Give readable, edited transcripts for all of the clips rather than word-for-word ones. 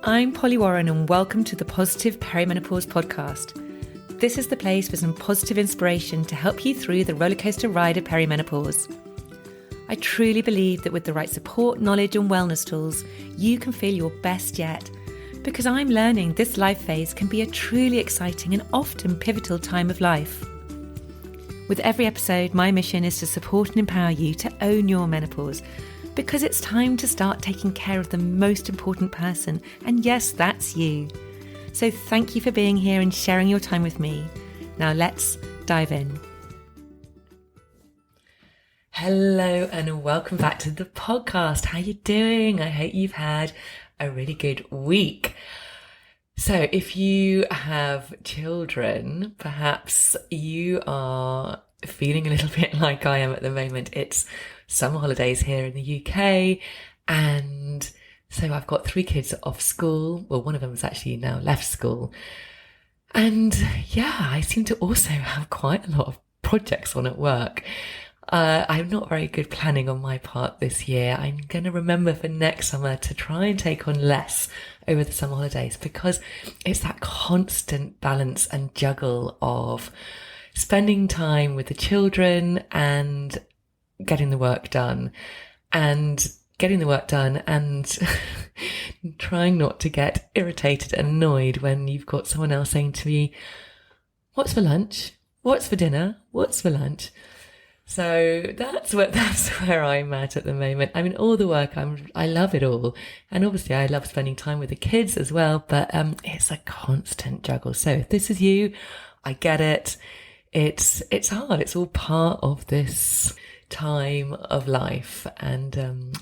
I'm Polly Warren and welcome to the Positive Perimenopause podcast. This is the place for some positive inspiration to help you through the rollercoaster ride of perimenopause. I truly believe that with the right support, knowledge and wellness tools, you can feel your best yet, because I'm learning this life phase can be a truly exciting and often pivotal time of life. With every episode, my mission is to support and empower you to own your menopause, because it's time to start taking care of the most important person, and yes, that's you. So thank you for being here and sharing your time with me. Now let's dive in. Hello and welcome back to the podcast. How you doing? I hope you've had a really good week. So if you have children, perhaps you are feeling a little bit like I am at the moment. It's summer holidays here in the UK, and so I've got 3 kids off school. Well, one of them has actually now left school. And yeah, I seem to also have quite a lot of projects on at work. I'm not very good planning on my part this year. I'm going to remember for next summer to try and take on less over the summer holidays, because it's that constant balance and juggle of spending time with the children and getting the work done and trying not to get irritated and annoyed when you've got someone else saying to me, "What's for lunch? What's for dinner? What's for lunch?" So that's where I'm at the moment. I mean, all the work, I love it all. And obviously I love spending time with the kids as well, but it's a constant juggle. So if this is you, I get it. It's hard. It's all part of this time of life, and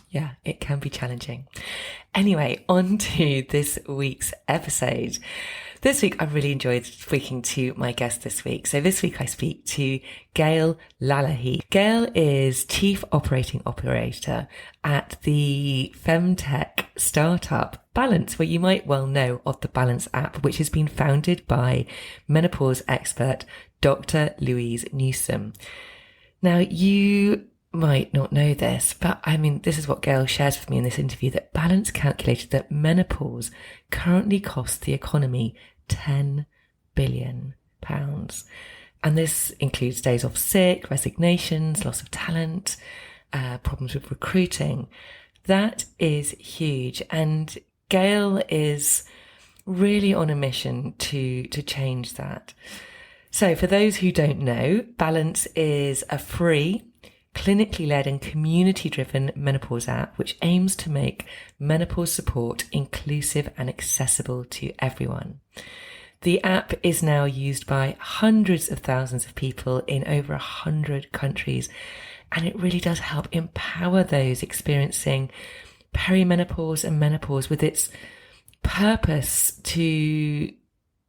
it can be challenging. Anyway, on to this week's episode. This week I really enjoyed speaking to my guest this week. So this week I speak to Gaele Lalahy. Gaele is Chief Operating Operator at the femtech startup Balance, where you might well know of the Balance app, which has been founded by menopause expert Dr. Louise Newson. Now, you might not know this, but I mean, this is what Gaele shares with me in this interview, that Balance calculated that menopause currently costs the economy £10 billion. And this includes days off sick, resignations, loss of talent, problems with recruiting. That is huge. And Gaele is really on a mission to change that. So for those who don't know, Balance is a free, clinically led and community-driven menopause app which aims to make menopause support inclusive and accessible to everyone. The app is now used by hundreds of thousands of people in over 100 countries, and it really does help empower those experiencing perimenopause and menopause, with its purpose to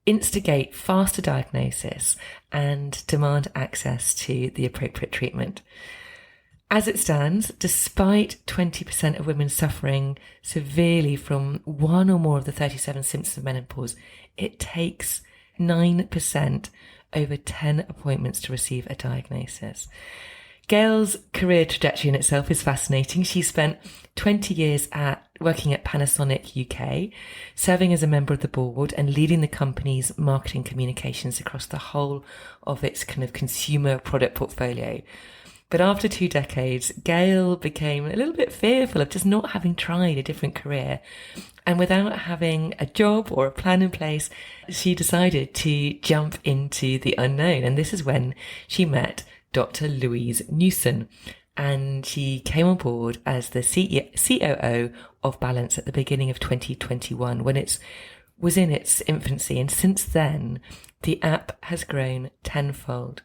instigate faster diagnosis and demand access to the appropriate treatment. As it stands, despite 20% of women suffering severely from one or more of the 37 symptoms of menopause, it takes 9% over 10 appointments to receive a diagnosis. Gaele's career trajectory in itself is fascinating. She spent 20 years working at Panasonic UK, serving as a member of the board and leading the company's marketing communications across the whole of its kind of consumer product portfolio. But after 2 decades, Gaele became a little bit fearful of just not having tried a different career. And without having a job or a plan in place, she decided to jump into the unknown. And this is when she met Dr. Louise Newson, and she came on board as the COO of Balance at the beginning of 2021, when it was in its infancy. And since then, the app has grown tenfold.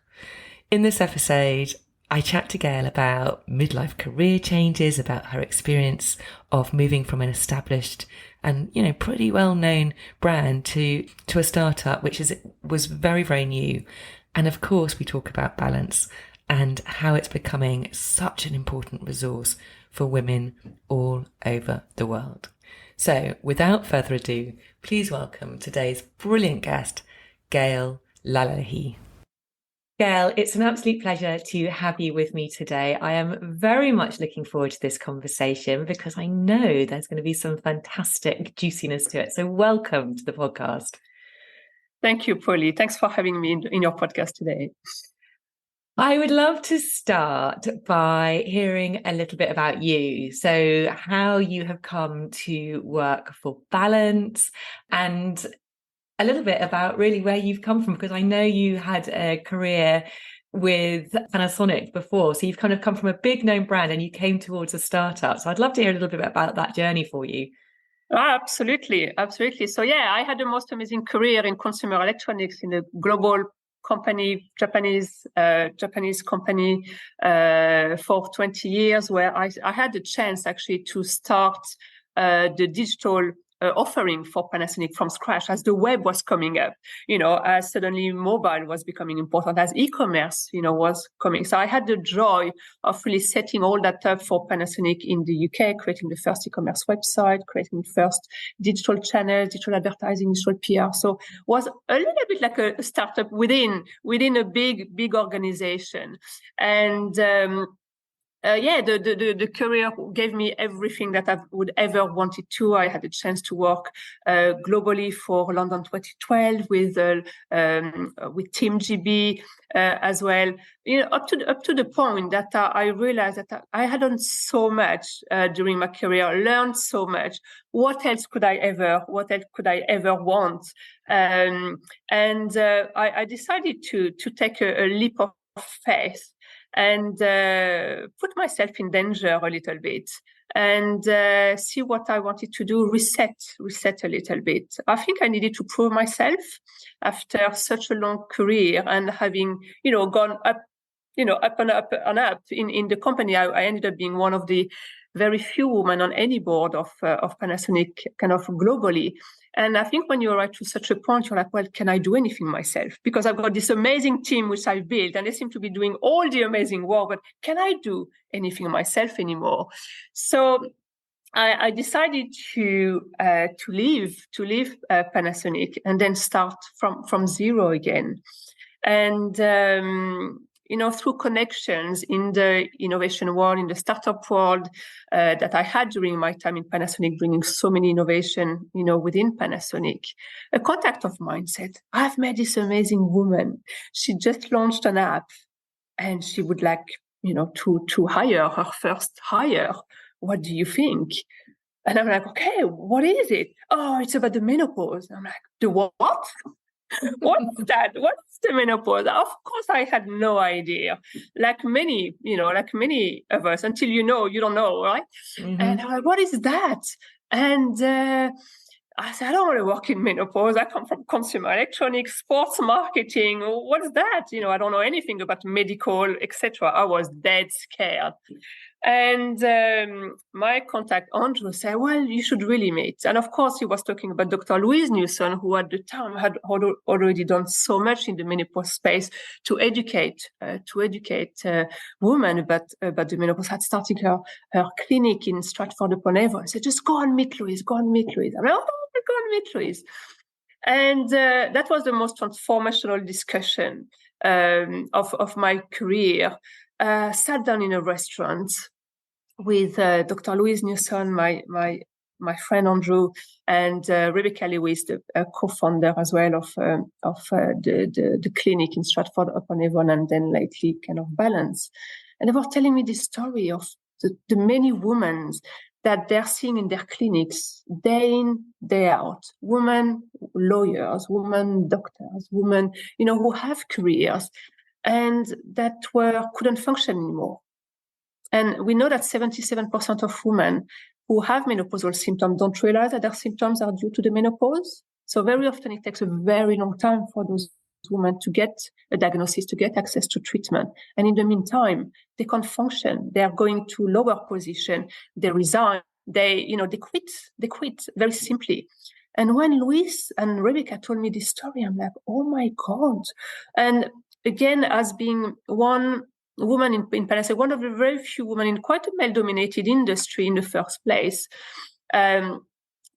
In this episode, I chat to Gaele about midlife career changes, about her experience of moving from an established and, pretty well-known brand to a startup, which was very, very new. And of course, we talk about Balance and how it's becoming such an important resource for women all over the world. So without further ado, please welcome today's brilliant guest, Gaele Lalahy. Gaele, it's an absolute pleasure to have you with me today. I am very much looking forward to this conversation because I know there's going to be some fantastic juiciness to it. So welcome to the podcast. Thank you, Polly. Thanks for having me in your podcast today. I would love to start by hearing a little bit about you. So how you have come to work for Balance and a little bit about really where you've come from, because I know you had a career with Panasonic before. So you've kind of come from a big known brand and you came towards a startup. So I'd love to hear a little bit about that journey for you. Absolutely. So yeah, I had the most amazing career in consumer electronics in a global company, Japanese company for 20 years, where I had the chance actually to start the digital offering for Panasonic from scratch as the web was coming up, as suddenly mobile was becoming important, as e-commerce, was coming. So I had the joy of really setting all that up for Panasonic in the UK, creating the first e-commerce website, creating the first digital channel, digital advertising, digital PR. So it was a little bit like a startup within a big organization. And the career gave me everything that I would ever wanted to. I had a chance to work globally for London 2012 with Team GB as well. Up to the point that I realized that I had done so much during my career, learned so much. What else could I ever want? I decided to take a leap of faith and put myself in danger a little bit and see what I wanted to do, reset a little bit. I think I needed to prove myself after such a long career and having, gone up, up and up and up in the company. I ended up being one of the very few women on any board of Panasonic kind of globally. And I think when you arrive to such a point, you're like, well, can I do anything myself? Because I've got this amazing team which I've built and they seem to be doing all the amazing work, but can I do anything myself anymore? So I decided to leave Panasonic and then start from zero again. And through connections in the innovation world, in the startup world that I had during my time in Panasonic, bringing so many innovation, within Panasonic, a contact of mine said, I've met this amazing woman. She just launched an app and she would like, to hire her first hire. What do you think? And I'm like, okay, what is it? Oh, it's about the menopause. And I'm like, the what? What's that? What's the menopause? Of course, I had no idea. Like many of us, until you don't know, right? Mm-hmm. And I'm like, what is that? And I said, I don't want to work in menopause. I come from consumer electronics, sports marketing. What's that? I don't know anything about medical, etc. I was dead scared. And my contact, Andrew, said, well, you should really meet. And of course, he was talking about Dr. Louise Newson, who at the time had already done so much in the menopause space to educate women about the menopause, had started her clinic in Stratford-upon-Avon. I said, just go and meet Louise, I'm like, oh, go and meet Louise. And that was the most transformational discussion of my career. Sat down in a restaurant with Dr. Louise Newson, my friend Andrew, and Rebecca Lewis, the co-founder as well of the clinic in Stratford-upon-Avon, and then lately kind of Balance. And they were telling me this story of the many women that they're seeing in their clinics day in, day out. Women lawyers, women doctors, women, who have careers and that couldn't function anymore. And we know that 77% of women who have menopausal symptoms don't realize that their symptoms are due to the menopause. So very often it takes a very long time for those women to get a diagnosis, to get access to treatment. And in the meantime, they can't function. They are going to lower position. They resign. They quit very simply. And when Louise and Rebecca told me this story, I'm like, oh my God. And again, as being one woman in Panasonic, one of the very few women in quite a male-dominated industry in the first place, to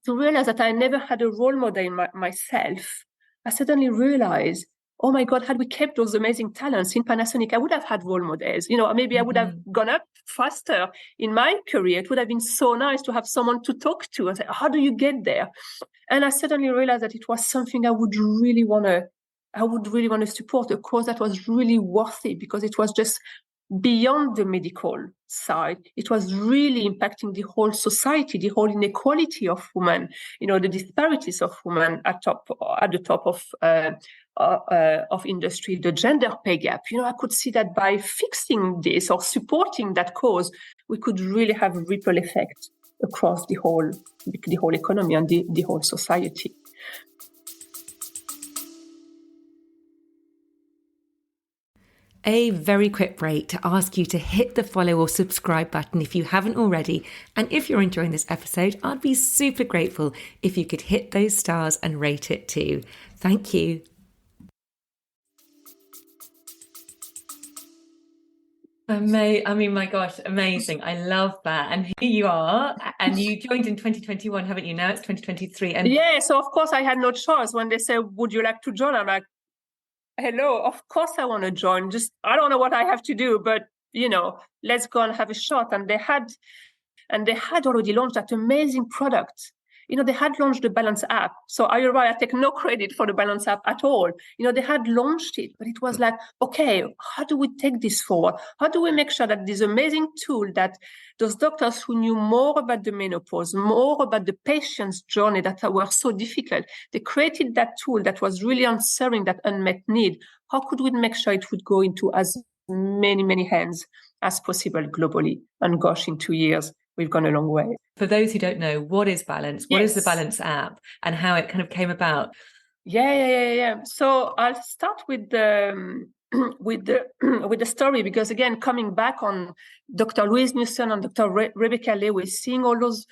realize that I never had a role model myself, I suddenly realized oh my God, had we kept those amazing talents in Panasonic, I would have had role models. Maybe I would have gone up faster in my career. It would have been so nice to have someone to talk to and say, how do you get there? And I suddenly realized that it was something I would really want to support, a cause that was really worthy, because it was just beyond the medical side. It was really impacting the whole society, the whole inequality of women, the disparities of women at the top of industry, the gender pay gap. I could see that by fixing this or supporting that cause, we could really have a ripple effect across the whole economy and the whole society. A very quick break to ask you to hit the follow or subscribe button if you haven't already. And if you're enjoying this episode, I'd be super grateful if you could hit those stars and rate it too. Thank you. My gosh, amazing. I love that. And here you are. And you joined in 2021, haven't you? Now it's 2023. And yeah, so of course I had no choice. When they said, would you like to join? I'm like, hello, of course I want to join. Just, I don't know what I have to do, but, let's go and have a shot. And they had already launched that amazing product. They had launched the Balance app. So I take no credit for the Balance app at all. They had launched it, but it was like, okay, how do we take this forward? How do we make sure that this amazing tool, that those doctors who knew more about the menopause, more about the patient's journey that were so difficult, they created that tool that was really answering that unmet need. How could we make sure it would go into as many, many hands as possible globally? And gosh, in 2 years, we've gone a long way. For those who don't know, what is Balance? What is the Balance app, and how it kind of came about? Yeah. So I'll start with the story, because again, coming back on Dr. Louise Newson and Dr. Rebecca Lewis, seeing all those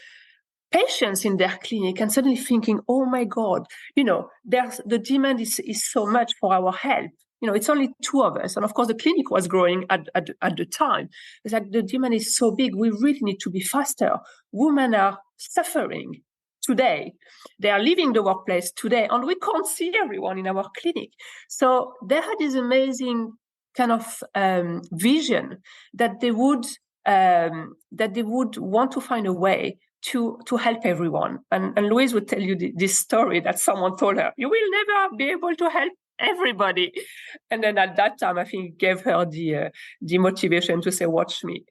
patients in their clinic and suddenly thinking, oh my God, the demand is so much for our help. It's only 2 of us. And of course, the clinic was growing at the time. It's like the demand is so big. We really need to be faster. Women are suffering today. They are leaving the workplace today, and we can't see everyone in our clinic. So they had this amazing kind of vision that they would want to find a way to help everyone. And Louise would tell you this story that someone told her, you will never be able to help everybody. And then at that time, I think it gave her the motivation to say, watch me,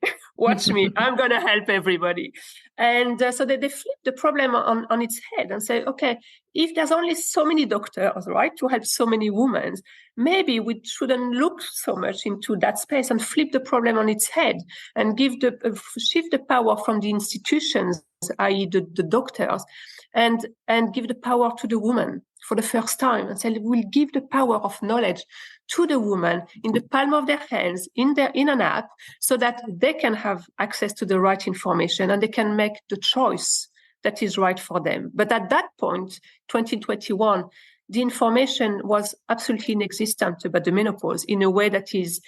I'm going to help everybody. And so they flipped the problem on its head and say, okay, if there's only so many doctors, right, to help so many women, maybe we shouldn't look so much into that space and flip the problem on its head and shift the power from the institutions, i.e. the doctors, and give the power to the woman for the first time, and say we'll give the power of knowledge to the woman in the palm of their hands, in an app, so that they can have access to the right information and they can make the choice that is right for them. But at that point, 2021, the information was absolutely inexistent about the menopause in a way that is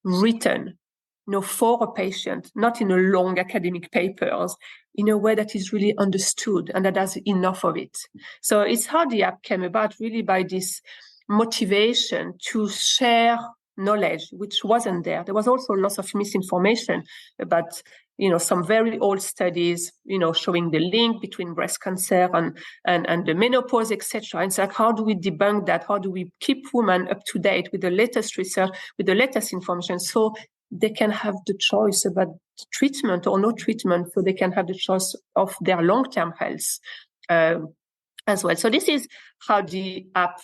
written, for a patient, not in a long academic papers, in a way that is really understood and that has enough of it. So it's how the app came about, really by this motivation to share knowledge, which wasn't there. There was also lots of misinformation about, some very old studies, showing the link between breast cancer and the menopause, etc. And it's like, how do we debunk that? How do we keep women up to date with the latest research, with the latest information, so they can have the choice about treatment or no treatment, so they can have the choice of their long-term health as well. So this is how the app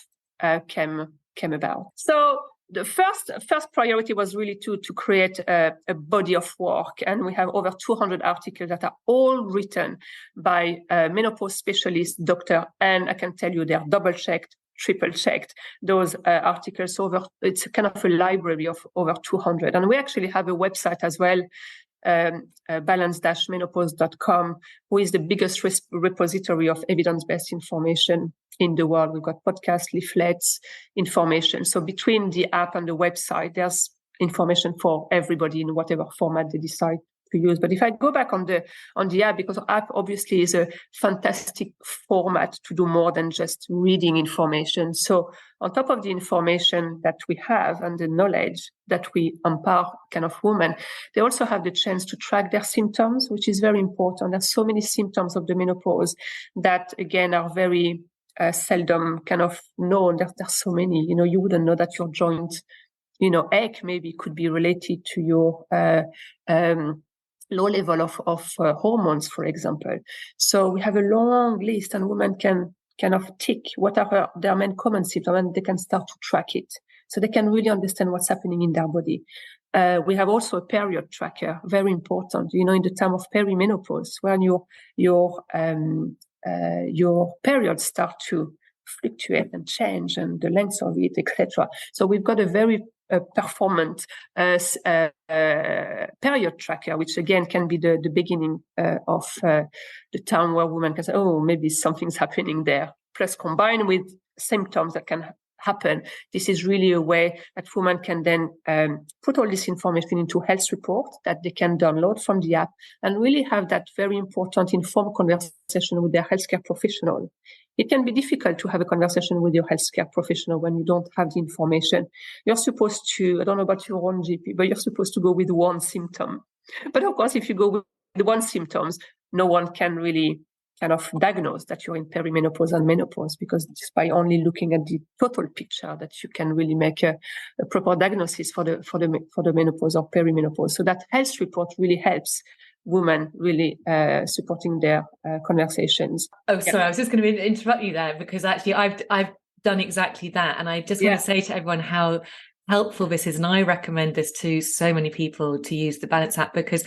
came about. So the first priority was really to create a body of work, and we have over 200 articles that are all written by menopause specialists, doctor, and I can tell you they are double-checked, triple-checked, those articles. It's kind of a library of over 200. And we actually have a website as well, balance-menopause.com, who is the biggest repository of evidence-based information in the world. We've got podcasts, leaflets, information. So between the app and the website, there's information for everybody in whatever format they decide use. But if I go back on the app, because app obviously is a fantastic format to do more than just reading information. So on top of the information that we have and the knowledge that we empower kind of women, they also have the chance to track their symptoms, which is very important. There's so many symptoms of the menopause that, again, are very seldom kind of known. There's so many, you wouldn't know that your joint, ache maybe could be related to your low level of hormones, for example. So we have a long list, and women can kind of tick what are their main common symptoms, and they can start to track it. So they can really understand what's happening in their body. We have also a period tracker, very important, in the time of perimenopause, when your periods start to fluctuate and change, and the length of it, etc. So we've got a very performant period tracker, which again can be the beginning of the time where women can say, oh, maybe something's happening there. Plus, combined with symptoms that can happen, this is really a way that women can then put all this information into health report that they can download from the app, and really have that very important informed conversation with their healthcare professional. It can be difficult to have a conversation with your healthcare professional when you don't have the information. You're supposed to, I don't know about your own GP, but you're supposed to go with one symptom. But of course, if you go with one symptoms, no one can really kind of diagnose that you're in perimenopause and menopause, because it's by only looking at the total picture that you can really make a proper diagnosis for the menopause or perimenopause. So that health report really helps women really supporting their conversations. Oh, sorry, I was just going to interrupt you there, because actually I've done exactly that, and I just want to say to everyone how helpful this is, and I recommend this to so many people to use the Balance app, because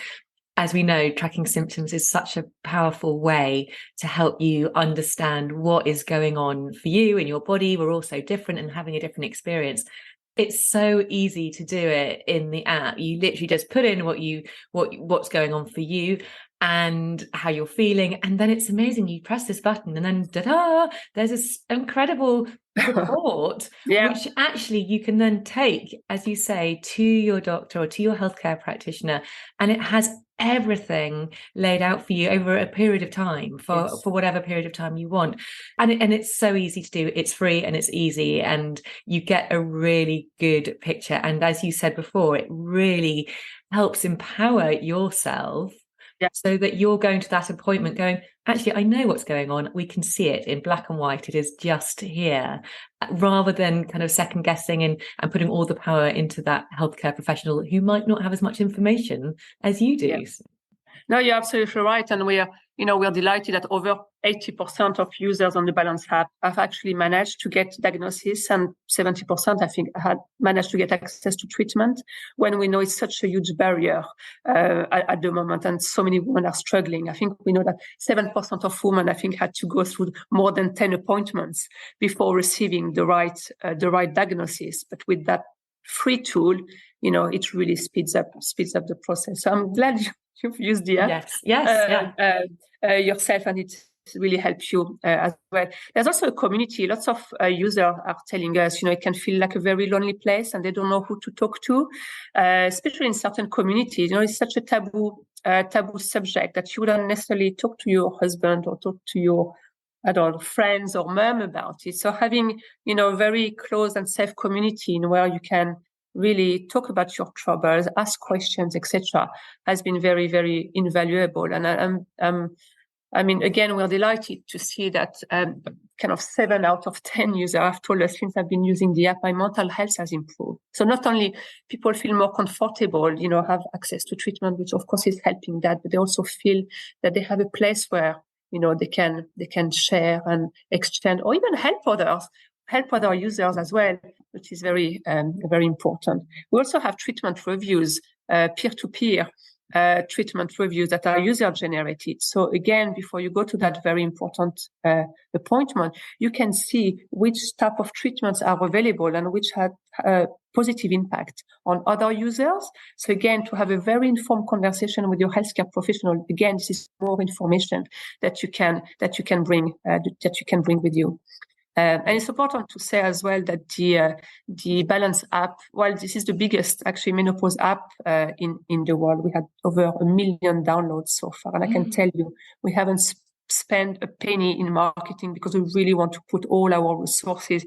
as we know, tracking symptoms is such a powerful way to help you understand what is going on for you in your body. We're all so different and having a different experience. It's so easy to do it in the app. You literally just put in what's going on for you and how you're feeling, and then it's amazing. You press this button, and then there's this incredible report, which actually you can then take, as you say, to your doctor or to your healthcare practitioner, and it has everything laid out for you over a period of time for whatever period of time you want, and it's so easy to do. It's free and it's easy, and you get a really good picture. And as you said before, it really helps empower yourself, so that you're going to that appointment going, actually, I know what's going on. We can see it in black and white. It is just here, rather than kind of second guessing and putting all the power into that healthcare professional who might not have as much information as you do. Yeah. No, you're absolutely right. And we're delighted that over 80% of users on the Balance app have actually managed to get diagnosis, and 70%, I think, had managed to get access to treatment, when we know it's such a huge barrier at the moment. And so many women are struggling. I think we know that 7% of women, I think, had to go through more than 10 appointments before receiving the right diagnosis. But with that free tool, it really speeds up the process. So I'm glad you've used the app yourself, and it really helps you as well. There's also a community. Lots of users are telling us, it can feel like a very lonely place, and they don't know who to talk to, especially in certain communities. It's such a taboo subject that you wouldn't necessarily talk to your husband or talk to your friends or mom about it. So having, a very close and safe community where you can really talk about your troubles, ask questions, etc., has been very, very invaluable. And again, we're delighted to see that kind of 7 out of 10 users have told us, since I've been using the app, my mental health has improved. So not only people feel more comfortable, have access to treatment, which of course is helping that, but they also feel that they have a place where, they can share and exchange, or even help other users as well, which is very, very important. We also have treatment reviews, peer-to-peer treatment reviews that are user-generated. So again, before you go to that very important appointment, you can see which type of treatments are available and which had positive impact on other users. So again, to have a very informed conversation with your healthcare professional, again, this is more information that you can bring with you. And it's important to say as well that the Balance app, while this is the biggest actually menopause app in the world, we had over 1 million downloads so far. And I can tell you, we haven't spent a penny in marketing because we really want to put all our resources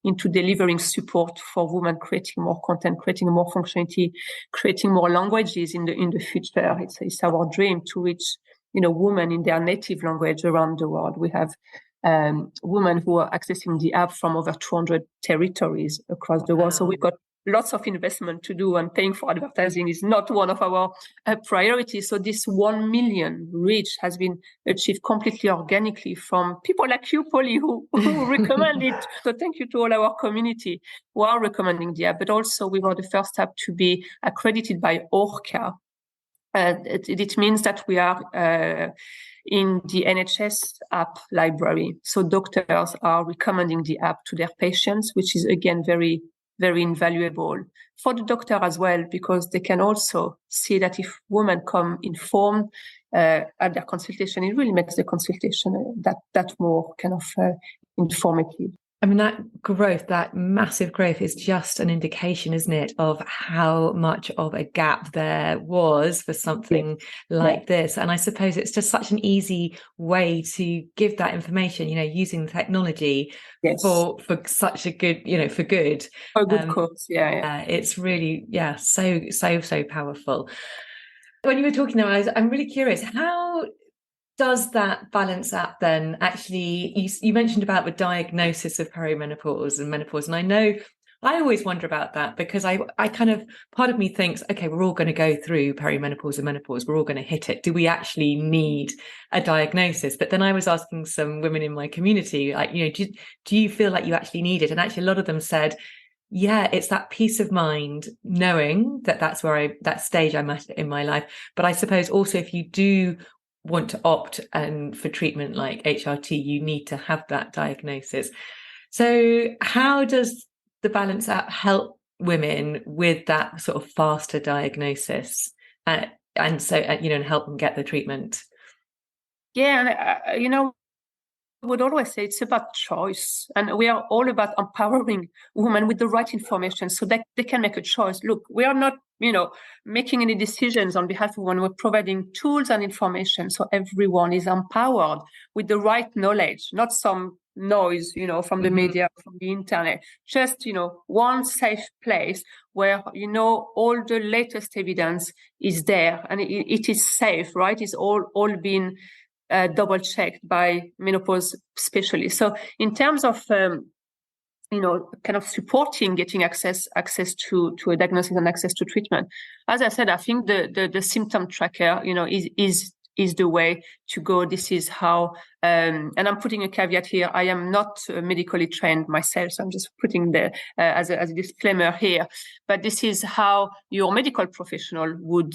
into delivering support for women, creating more content, creating more functionality, creating more languages in the future. It's our dream to reach, women in their native language around the world. We have women who are accessing the app from over 200 territories across the world. So we've got lots of investment to do, and paying for advertising is not one of our priorities. So this 1 million reach has been achieved completely organically from people like you, Polly, who recommend it. So thank you to all our community who are recommending the app, but also we were the first app to be accredited by ORCA. It means that we are in the NHS app library. So doctors are recommending the app to their patients, which is again very, very invaluable for the doctor as well, because they can also see that if women come informed at their consultation, it really makes the consultation that more kind of informative. I mean, that growth, that massive growth is just an indication, isn't it, of how much of a gap there was for something like this. And I suppose it's just such an easy way to give that information, using the technology for such a good, for good. For a good cause, it's really, so powerful. When you were talking there, I'm really curious, how does that Balance app then actually, you mentioned about the diagnosis of perimenopause and menopause, and I always wonder about that, because I kind of, part of me thinks, okay, we're all going to go through perimenopause and menopause, we're all going to hit it. Do we actually need a diagnosis? But then I was asking some women in my community, like, do you feel like you actually need it? And actually a lot of them said, yeah, it's that peace of mind knowing that that's where that stage I'm at in my life. But I suppose also if you do want to opt for treatment like HRT, you need to have that diagnosis. So how does the Balance app help women with that sort of faster diagnosis and help them get the treatment? Yeah, and I would always say it's about choice, and we are all about empowering women with the right information so that they can make a choice. Look, we are not, making any decisions on behalf of women. We're providing tools and information so everyone is empowered with the right knowledge, not some noise, from the media, from the internet. Just, one safe place where, all the latest evidence is there and it is safe, right? It's all been double checked by menopause specialists. So in terms of kind of supporting getting access to a diagnosis and access to treatment, as I said, I think the symptom tracker is the way to go. This is how, and I'm putting a caveat here, I am not medically trained myself, so I'm just putting as a disclaimer here, but this is how your medical professional would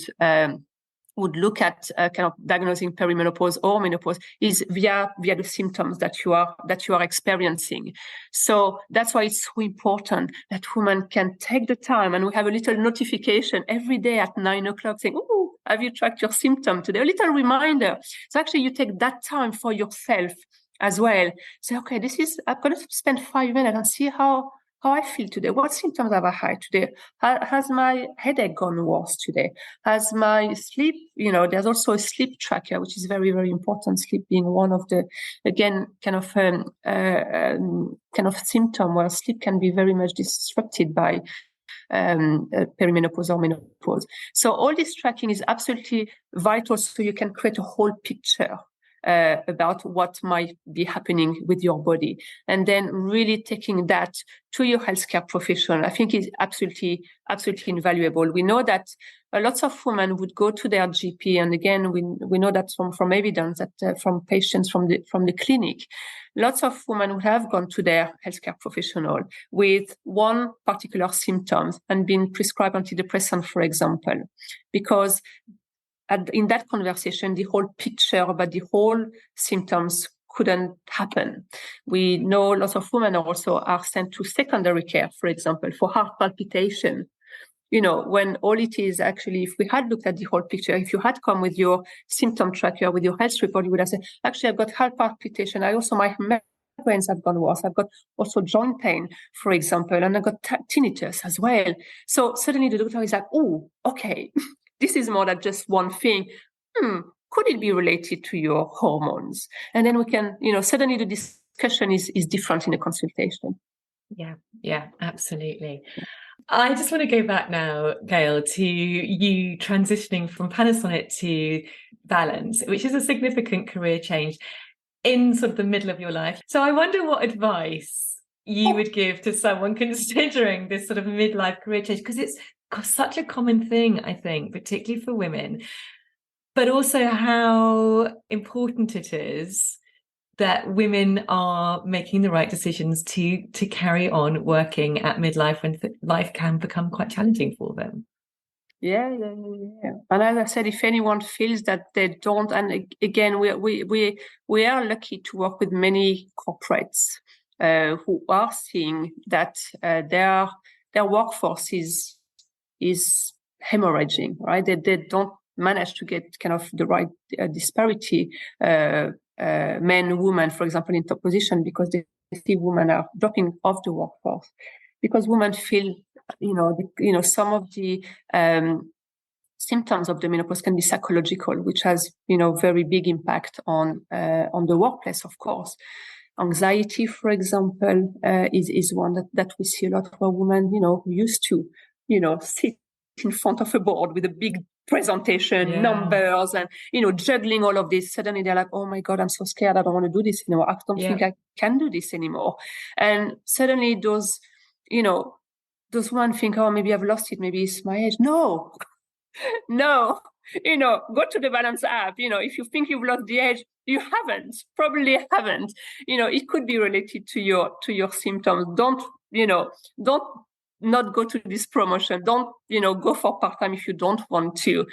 look at kind of diagnosing perimenopause or menopause, is via the symptoms that you are experiencing. So that's why it's so important that women can take the time, and we have a little notification every day at 9:00 saying, "Oh, have you tracked your symptom today?" A little reminder. So actually, you take that time for yourself as well. Say, okay, I'm going to spend 5 minutes and see how I feel today. What symptoms have I had today? Has my headache gone worse today? Has my sleep, there's also a sleep tracker, which is very, very important. Sleep being one of the, again, kind of symptom where sleep can be very much disrupted by perimenopause or menopause. So all this tracking is absolutely vital so you can create a whole picture about what might be happening with your body, and then really taking that to your healthcare professional, I think is absolutely invaluable. We know that lots of women would go to their GP, and again, we know that from evidence that from patients from the clinic, lots of women would have gone to their healthcare professional with one particular symptom and been prescribed antidepressant, for example, because in that conversation, the whole picture about the whole symptoms couldn't happen. We know lots of women also are sent to secondary care, for example, for heart palpitation. When all it is actually, if we had looked at the whole picture, if you had come with your symptom tracker, with your health report, you would have said, actually, I've got heart palpitation. I also might migraines have gone worse. I've got also joint pain, for example, and I've got tinnitus as well. So suddenly the doctor is like, oh, okay, this is more than just one thing. Could it be related to your hormones? And then we can, suddenly the discussion is different in a consultation. Yeah, absolutely. I just want to go back now, Gaele, to you transitioning from Panasonic to Balance, which is a significant career change in sort of the middle of your life. So I wonder what advice you would give to someone considering this sort of midlife career change, because it's such a common thing, I think, particularly for women, but also how important it is that women are making the right decisions to carry on working at midlife when life can become quite challenging for them. Yeah. And as I said, if anyone feels that they don't, and again, we are lucky to work with many corporates who are seeing that their workforce is hemorrhaging, right? They don't manage to get kind of the right disparity. Men, women, for example, in top position, because they see women are dropping off the workforce, because women feel, some of the symptoms of the menopause can be psychological, which has, very big impact on the workplace, of course. Anxiety, for example, is one that we see a lot where women, who used to, sit in front of a board with a big presentation, numbers, and, juggling all of this. Suddenly they're like, oh my God, I'm so scared. I don't want to do this anymore. I don't think I can do this anymore. And suddenly those women think, oh, maybe I've lost it. Maybe it's my age. No, go to the Balance app. If you think you've lost the age, you probably haven't. It could be related to your symptoms. Don't not go to this promotion. Don't, go for part-time if you don't want to.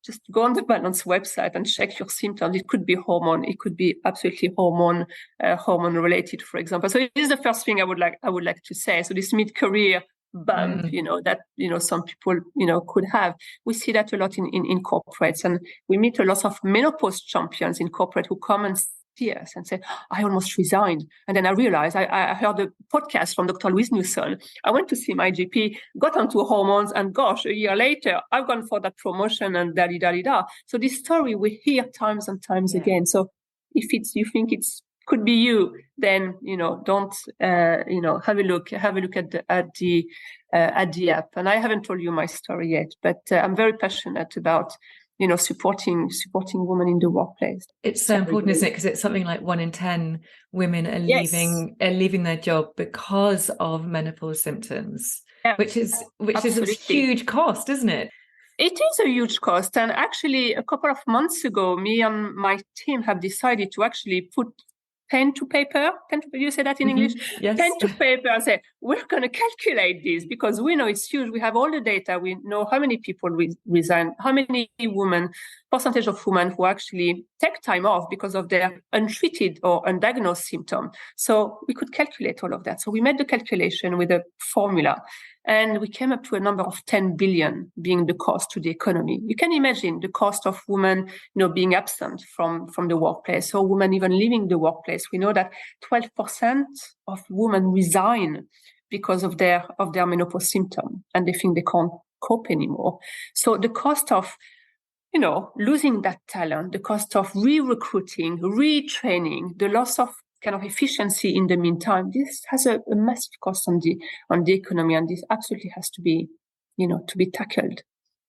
Just go on the Balance website and check your symptoms. It could be hormone. It could be absolutely hormone related, for example. So this is the first thing I would like to say. So this mid-career bump, that, some people, could have. We see that a lot in corporates, and we meet a lot of menopause champions in corporate who come and see us and say, I almost resigned. And then I realized I heard a podcast from Dr. Louise Newson. I went to see my GP, got onto hormones, and gosh, a year later, I've gone for that promotion and da-di-da-di-da. So this story we hear times and times again. So if you think it's could be you, then, don't, have a look at the app. And I haven't told you my story yet, but I'm very passionate about, supporting women in the workplace. It's so important, isn't it? Because it's something like 1 in 10 women are leaving their job because of menopause symptoms, which is a huge cost, isn't it? It is a huge cost. And actually, a couple of months ago, me and my team have decided to actually put pen to paper. You say that in English? Yes. Pen to paper, and say, we're going to calculate this because we know it's huge. We have all the data. We know how many people resign, how many percentage of women who actually take time off because of their untreated or undiagnosed symptom. So we could calculate all of that. So we made the calculation with a formula, and we came up to a number of 10 billion being the cost to the economy. You can imagine the cost of women, being absent from the workplace, or women even leaving the workplace. We know that 12% of women resign because of their menopause symptom, and they think they can't cope anymore. So the cost of, losing that talent, the cost of re-recruiting, retraining, the loss of kind of efficiency in the meantime, this has a massive cost on the economy, and this absolutely has to be tackled.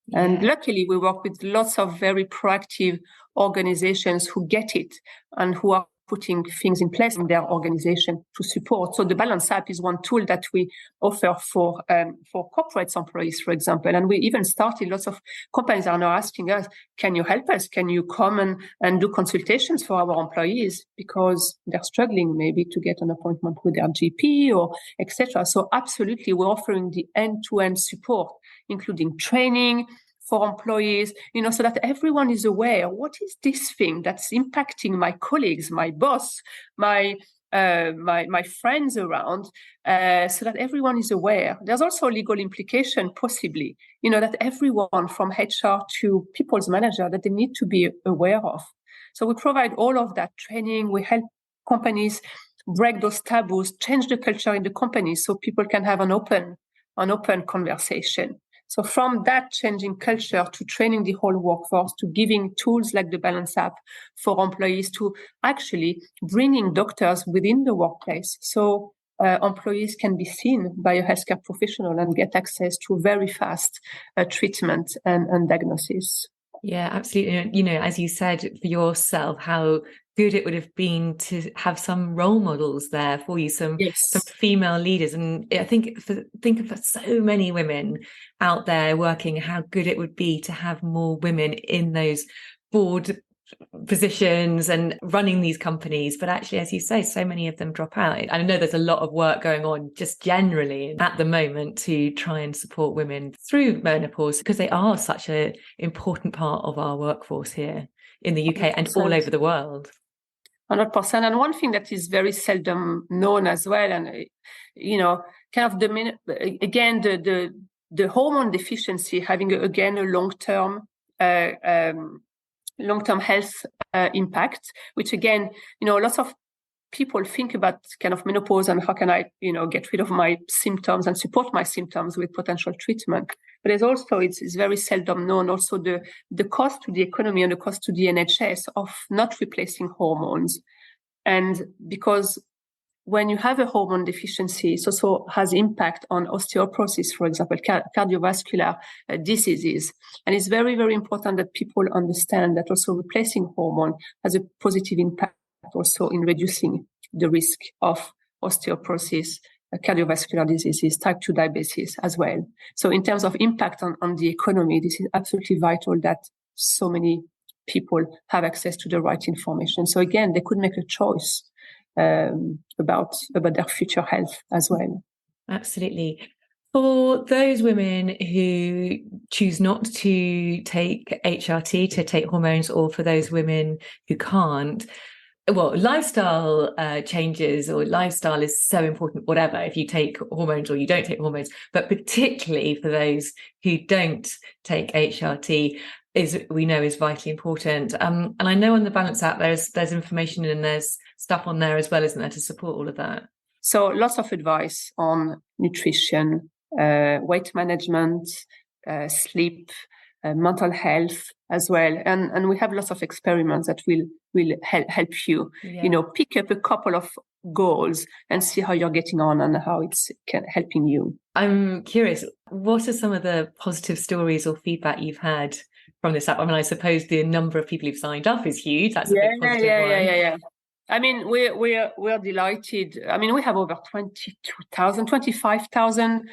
Yeah. And luckily, we work with lots of very proactive organizations who get it and who are putting things in place in their organization to support. So the Balance app is one tool that we offer for corporate employees, for example. And we even started, lots of companies are now asking us, can you help us? Can you come and do consultations for our employees? Because they're struggling maybe to get an appointment with their GP or etc. So absolutely, we're offering the end-to-end support, including training for employees, so that everyone is aware, what is this thing that's impacting my colleagues, my boss, my friends around, so that everyone is aware. There's also a legal implication, possibly, that everyone from HR to people's manager, that they need to be aware of. So we provide all of that training. We help companies break those taboos, change the culture in the company so people can have an open conversation. So from that changing culture to training the whole workforce to giving tools like the Balance app for employees to actually bringing doctors within the workplace. So employees can be seen by a healthcare professional and get access to very fast treatment and diagnosis. Yeah, absolutely. As you said for yourself, how good it would have been to have some role models there for you, some female leaders. And I think for so many women out there working, how good it would be to have more women in those board positions and running these companies. But actually, as you say, so many of them drop out. I know there's a lot of work going on just generally at the moment to try and support women through menopause, because they are such an important part of our workforce here in the UK 100%. And all over the world. 100%. And one thing that is very seldom known as well, and kind of the hormone deficiency having a long-term health impact, which again, lots of people think about kind of menopause and how can I, get rid of my symptoms and support my symptoms with potential treatment. But there's also, it's very seldom known also the cost to the economy and the cost to the NHS of not replacing hormones. And because when you have a hormone deficiency, it also has impact on osteoporosis, for example, cardiovascular diseases. And it's very, very important that people understand that also replacing hormone has a positive impact also in reducing the risk of osteoporosis, cardiovascular diseases, type 2 diabetes as well. So in terms of impact on the economy, this is absolutely vital that so many people have access to the right information. So again, they could make a choice about their future health as well. Absolutely. For those women who choose not to take HRT, to take hormones, or for those women who can't, well, lifestyle changes or lifestyle is so important, whatever, if you take hormones or you don't take hormones, but particularly for those who don't take HRT, we know is vitally important. And I know on the Balance app, there's information and there's stuff on there as well, isn't there, to support all of that? So lots of advice on nutrition, weight management, sleep, mental health as well. And we have lots of experiments that will help you, pick up a couple of goals and see how you're getting on and how it's helping you. I'm curious, what are some of the positive stories or feedback you've had from this app? I mean, I suppose the number of people who've signed up is huge. That's a big positive one. Yeah. I mean, we're delighted. I mean, we have over 25,000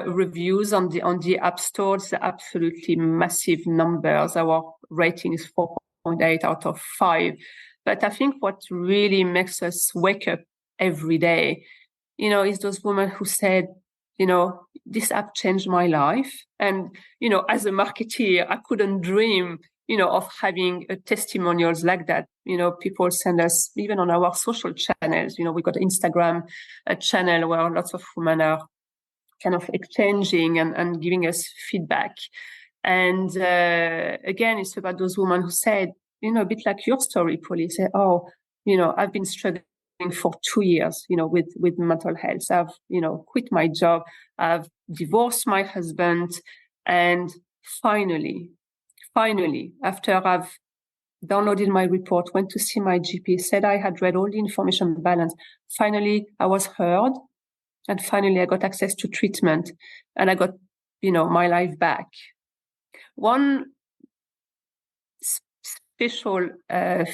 reviews on the App Store. It's absolutely massive numbers. Our rating is 4.8 out of 5. But I think what really makes us wake up every day, is those women who said, this app changed my life. And, as a marketeer, I couldn't dream of having testimonials like that. People send us, even on our social channels, we got an Instagram channel where lots of women are kind of exchanging and giving us feedback. And again, it's about those women who said, a bit like your story, Polly, say, I've been struggling for 2 years, with mental health. I've, quit my job. I've divorced my husband. And finally, after I've downloaded my report, went to see my GP, said I had read all the information on Balance. Finally, I was heard. And finally, I got access to treatment and I got, my life back. One special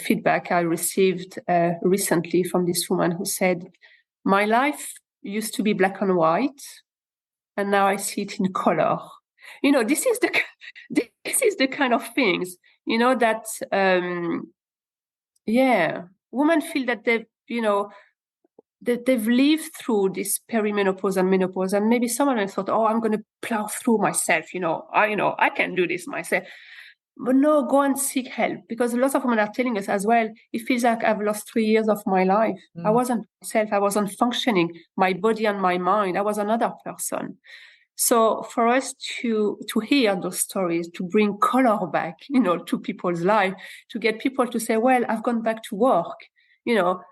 feedback I received recently from this woman who said, my life used to be black and white, and now I see it in color. This is the kind of things, that, women feel that they've lived through this perimenopause and menopause, and maybe someone else thought, I'm going to plow through myself. I can do this myself. But no, go and seek help, because lots of women are telling us as well, it feels like I've lost 3 years of my life. I wasn't myself. I wasn't functioning, my body and my mind. I was another person. So for us to hear those stories, to bring color back, to people's life, to get people to say, well, I've gone back to work.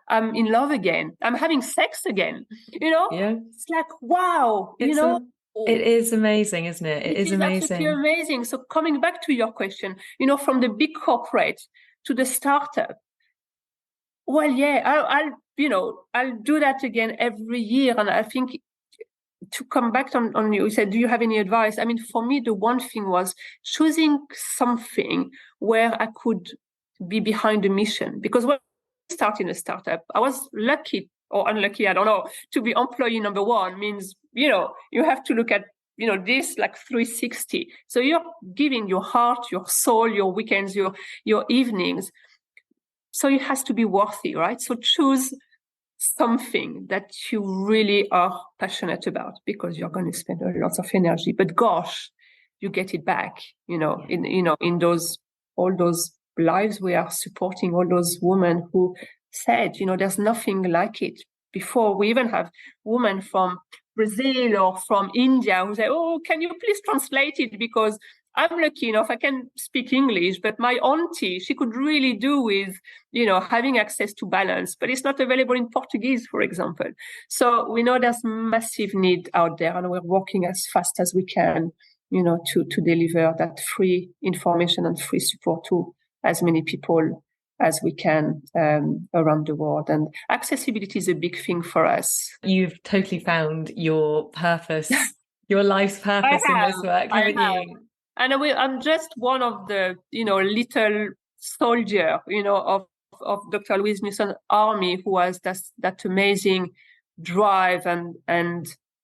I'm in love again. I'm having sex again. Yeah. It's like, wow, it is amazing, isn't it? It is amazing. Absolutely amazing. So coming back to your question, from the big corporate to the startup, well, yeah, I'll do that again every year. And I think to come back on you said, do you have any advice? I mean, for me, the one thing was choosing something where I could be behind the mission. Because when I started a startup, I was lucky or unlucky, I don't know, to be employee number one means, you have to look at, this like 360. So you're giving your heart, your soul, your weekends, your evenings. So it has to be worthy, right? So choose something that you really are passionate about, because you're going to spend a lot of energy, but gosh, you get it back, in all those lives we are supporting, all those women who said, there's nothing like it before. We even have women from Brazil or from India who say, oh, can you please translate it? Because I'm lucky enough, I can speak English, but my auntie, she could really do with, having access to Balance, but it's not available in Portuguese, for example. So we know there's massive need out there, and we're working as fast as we can, to deliver that free information and free support to as many people as we can around the world. And accessibility is a big thing for us. You've totally found your purpose, your life's purpose in this work, haven't you? And I'm just one of the, little soldier, of Dr. Louise Newson army, who has that amazing drive and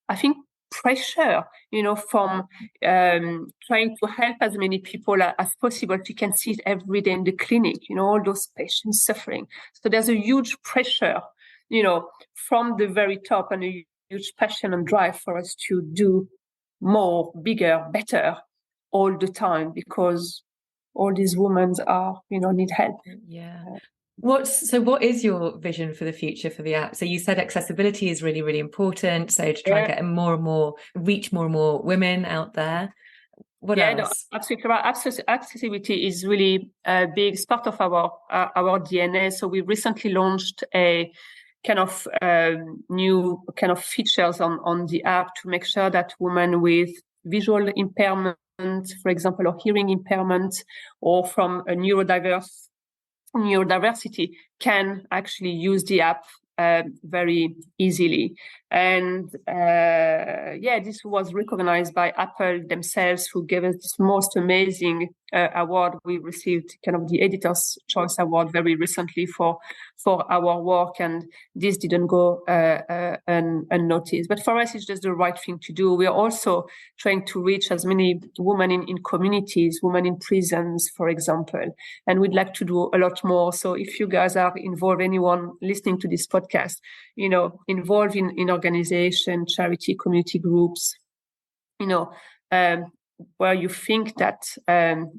I think pressure, from trying to help as many people as possible. You can see it every day in the clinic, all those patients suffering. So there's a huge pressure, from the very top, and a huge passion and drive for us to do more, bigger, better all the time, because all these women are, need help. Yeah. What is your vision for the future for the app? So you said accessibility is really, really important. So to try and get reach more and more women out there. What else? No, absolutely right. Accessibility is really big. It's part of our DNA. So we recently launched a kind of new kind of features on the app to make sure that women with visual impairment, for example, or hearing impairment, or from a neurodiversity, can actually use the app very easily. And this was recognized by Apple themselves, who gave us this most amazing award. We received kind of the Editor's Choice Award very recently for our work, and this didn't go unnoticed. But for us, it's just the right thing to do. We are also trying to reach as many women in communities, women in prisons, for example, and we'd like to do a lot more. So if you guys are involved, anyone listening to this podcast, involved in organization, charity, community groups, where you think that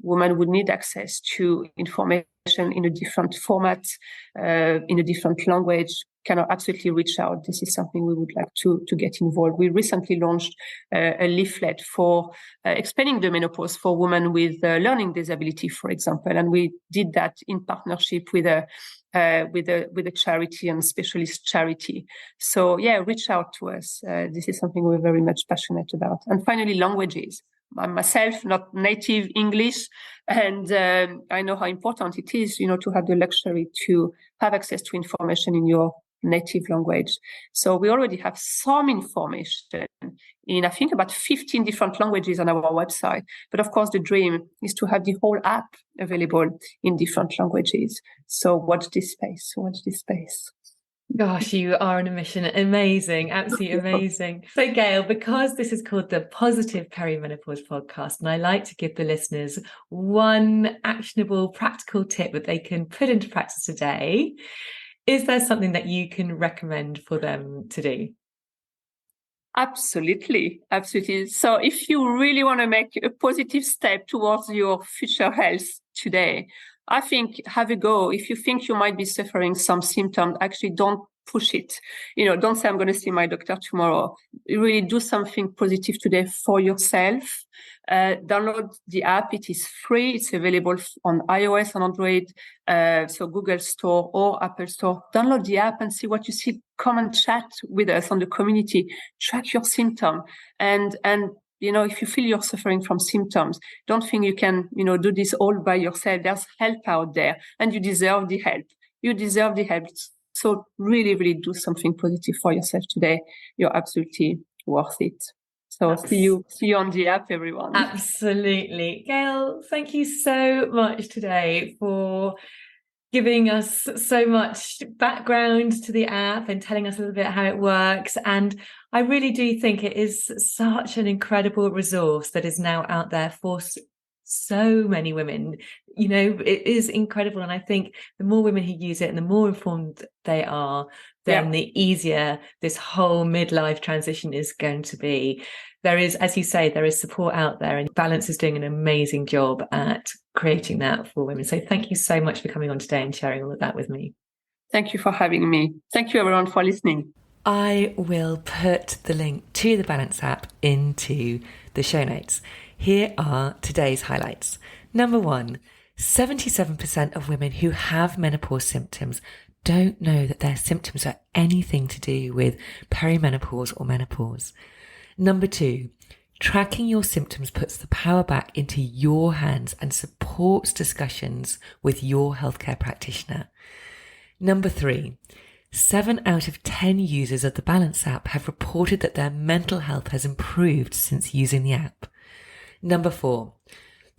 women would need access to information in a different format, in a different language, can absolutely reach out. This is something we would like to get involved. We recently launched a leaflet for explaining the menopause for women with learning disability, for example, and we did that in partnership with a charity and specialist charity. So reach out to us. This is something we're very much passionate about. And finally, languages. I'm myself not native English, and I know how important it is, to have the luxury to have access to information in your native language. So we already have some information in, I think, about 15 different languages on our website. But of course, the dream is to have the whole app available in different languages. So watch this space. Gosh, you are on a mission. Amazing. Absolutely amazing. So Gaele, because this is called the Positive Perimenopause Podcast, and I like to give the listeners one actionable, practical tip that they can put into practice today, is there something that you can recommend for them to do? Absolutely. So if you really want to make a positive step towards your future health today, I think have a go. If you think you might be suffering some symptoms, actually don't push it. Don't say I'm going to see my doctor tomorrow. You really do something positive today for yourself. Download the app. It is free. It's available on iOS and Android. So Google Store or Apple Store. Download the app and see what you see. Come and chat with us on the community. Track your symptom. And if you feel you're suffering from symptoms, don't think you can, do this all by yourself. There's help out there and you deserve the help. You deserve the help. So really, really do something positive for yourself today. You're absolutely worth it. So see you on the app, everyone. Absolutely. Gaele, thank you so much today for giving us so much background to the app and telling us a little bit how it works. And I really do think it is such an incredible resource that is now out there for so many women. It is incredible. And I think the more women who use it and the more informed they are, then the easier this whole midlife transition is going to be. There is, as you say, there is support out there, and Balance is doing an amazing job at creating that for women. So thank you so much for coming on today and sharing all of that with me. Thank you for having me. Thank you, everyone, for listening. I will put the link to the Balance app into the show notes. Here are today's highlights. Number 1, 77% of women who have menopause symptoms don't know that their symptoms are anything to do with perimenopause or menopause. Number 2, tracking your symptoms puts the power back into your hands and supports discussions with your healthcare practitioner. Number 3, 7 out of 10 users of the Balance app have reported that their mental health has improved since using the app. Number 4,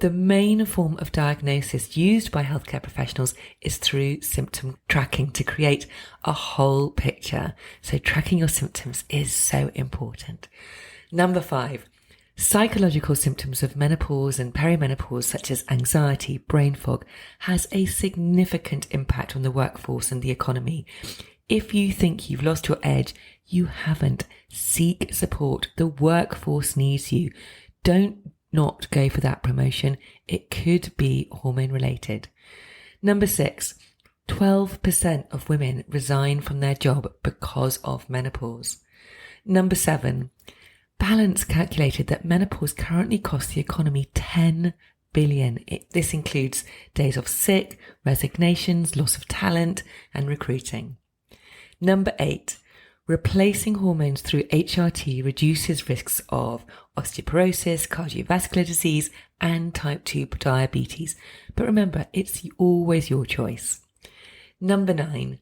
the main form of diagnosis used by healthcare professionals is through symptom tracking to create a whole picture. So tracking your symptoms is so important. Number 5, psychological symptoms of menopause and perimenopause, such as anxiety, brain fog, has a significant impact on the workforce and the economy. If you think you've lost your edge, you haven't. Seek support. The workforce needs you. Don't not go for that promotion. It could be hormone related. Number 6, 12% of women resign from their job because of menopause. Number 7, Balance calculated that menopause currently costs the economy 10 billion. This includes days off sick, resignations, loss of talent, and recruiting. Number 8, replacing hormones through HRT reduces risks of osteoporosis, cardiovascular disease, and type 2 diabetes. But remember, it's always your choice. Number 9,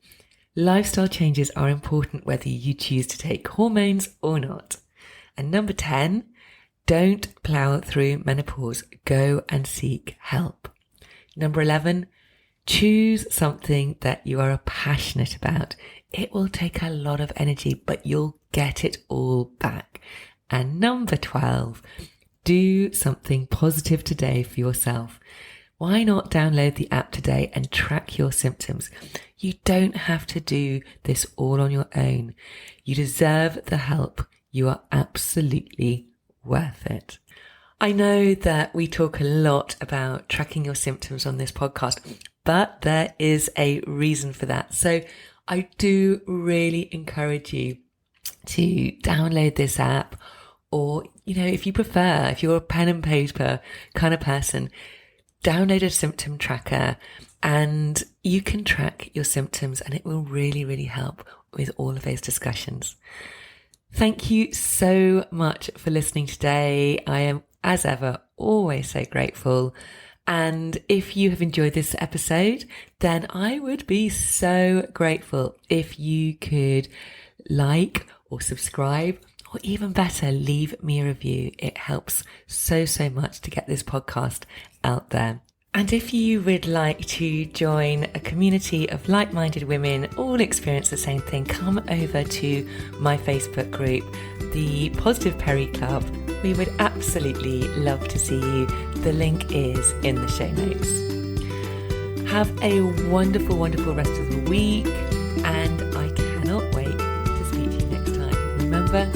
lifestyle changes are important whether you choose to take hormones or not. And number 10, don't plow through menopause. Go and seek help. Number 11, choose something that you are passionate about. It will take a lot of energy, but you'll get it all back. And number 12, do something positive today for yourself. Why not download the app today and track your symptoms? You don't have to do this all on your own. You deserve the help. You are absolutely worth it. I know that we talk a lot about tracking your symptoms on this podcast, but there is a reason for that. So I do really encourage you to download this app, or, if you prefer, if you're a pen and paper kind of person, download a symptom tracker and you can track your symptoms, and it will really, really help with all of those discussions. Thank you so much for listening today. I am, as ever, always so grateful. And if you have enjoyed this episode, then I would be so grateful if you could like or subscribe, or even better, leave me a review. It helps so, so much to get this podcast out there. And if you would like to join a community of like-minded women all experience the same thing, come over to my Facebook group, the Positive Peri Club. We would absolutely love to see you. The link is in the show notes. Have a wonderful, wonderful rest of the week, and I cannot wait to speak to you next time. Remember,